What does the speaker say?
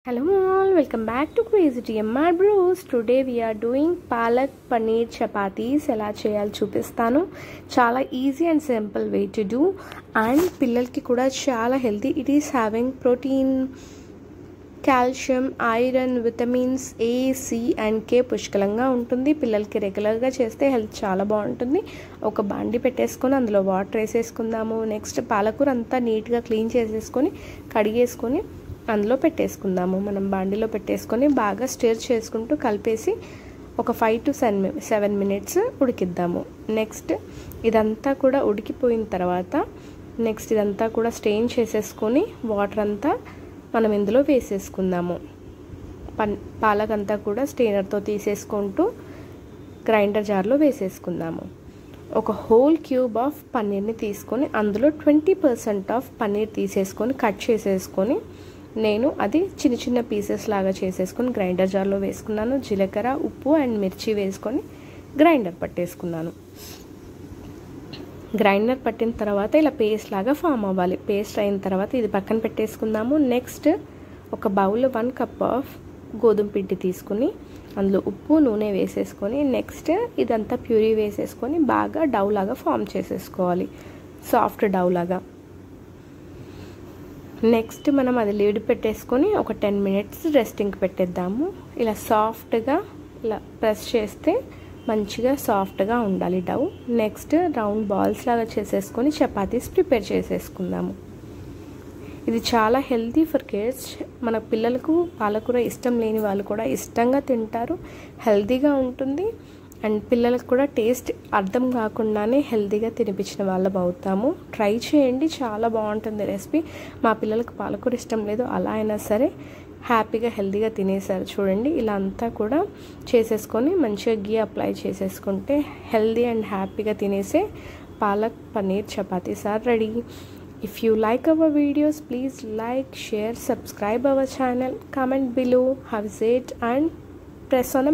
Hello all, welcome back to Crazy TMR Bros. Today we are doing palak paneer chapatis. ఎలా చేయాలో చూపిస్తాను. చాలా easy and simple way to do and పిల్లలకి కూడా చాలా healthy. It is having protein, calcium, iron, vitamins A, C and K పుష్కలంగా ఉంటుంది. పిల్లలకి రెగ్యులర్గా చేస్తే హెల్త్ చాలా బాగుంటుంది. ఒక బాండి పెట్టేసుకొని అందులో వాటర్ వేసేసుకుందాము. నెక్స్ట్ పాలకూర అంతా నీట్గా క్లీన్ చేసేసుకొని కడిగేసుకొని అందులో పెట్టేసుకుందాము. మనం బాండిలో పెట్టేసుకొని బాగా స్టిర్ చేసుకుంటూ కలిపేసి ఒక 5 to 7 minutes ఉడికిద్దాము. నెక్స్ట్ ఇదంతా కూడా ఉడికిపోయిన తర్వాత నెక్స్ట్ ఇదంతా కూడా స్ట్రెయిన్ చేసేసుకొని వాటర్ అంతా మనం ఇందులో వేసేసుకుందాము. పాలకంతా కూడా స్ట్రెయినర్తో తీసేసుకుంటూ గ్రైండర్ జార్లో వేసేసుకుందాము. ఒక హోల్ క్యూబ్ ఆఫ్ పన్నీర్ని తీసుకొని అందులో 20% ఆఫ్ పన్నీర్ తీసేసుకొని కట్ చేసేసుకొని నేను అది చిన్న చిన్న పీసెస్ లాగా చేసేసుకొని గ్రైండర్ జార్లో వేసుకున్నాను. జీలకర్ర, ఉప్పు అండ్ మిర్చి వేసుకొని గ్రైండర్ పట్టేసుకున్నాను. గ్రైండర్ పట్టిన తర్వాత ఇలా పేస్ట్ లాగా ఫామ్ అవ్వాలి. పేస్ట్ అయిన తర్వాత ఇది పక్కన పెట్టేసుకుందాము. నెక్స్ట్ ఒక బౌల్లో 1 cup ఆఫ్ గోధుమ పిండి తీసుకుని అందులో ఉప్పు, నూనె వేసేసుకొని నెక్స్ట్ ఇదంతా ప్యూరీ వేసేసుకొని బాగా డౌ లాగా ఫామ్ చేసేసుకోవాలి. సాఫ్ట్ డౌ లాగా. నెక్స్ట్ మనం అది లిడ్ పెట్టేసుకొని ఒక 10 minutes రెస్టింగ్కి పెట్టేద్దాము. ఇలా సాఫ్ట్గా ఇలా ప్రెస్ చేస్తే మంచిగా సాఫ్ట్గా ఉండాలి డౌ. నెక్స్ట్ రౌండ్ బాల్స్ లాగా చేసేసుకొని చపాతీస్ ప్రిపేర్ చేసేసుకుందాము. ఇది చాలా హెల్తీ ఫర్ కిడ్స్. మన పిల్లలకు పాలకూర ఇష్టం లేని వాళ్ళు కూడా ఇష్టంగా తింటారు. హెల్తీగా ఉంటుంది అండ్ పిల్లలకు కూడా టేస్ట్ అర్థం కాకుండానే హెల్తీగా తినిపించిన వాళ్ళం అవుతాము. ట్రై చేయండి, చాలా బాగుంటుంది రెసిపీ. మా పిల్లలకు పాలకూర ఇష్టం లేదు, అలా అయినా సరే హ్యాపీగా హెల్తీగా తినేసారు. చూడండి ఇలా అంతా కూడా చేసేసుకొని మంచిగా గీ అప్లై చేసేసుకుంటే హెల్తీ అండ్ హ్యాపీగా తినేసే palak paneer chapatis are ready. If you like our videos, please like, share, subscribe our channel, comment below how is it and press on the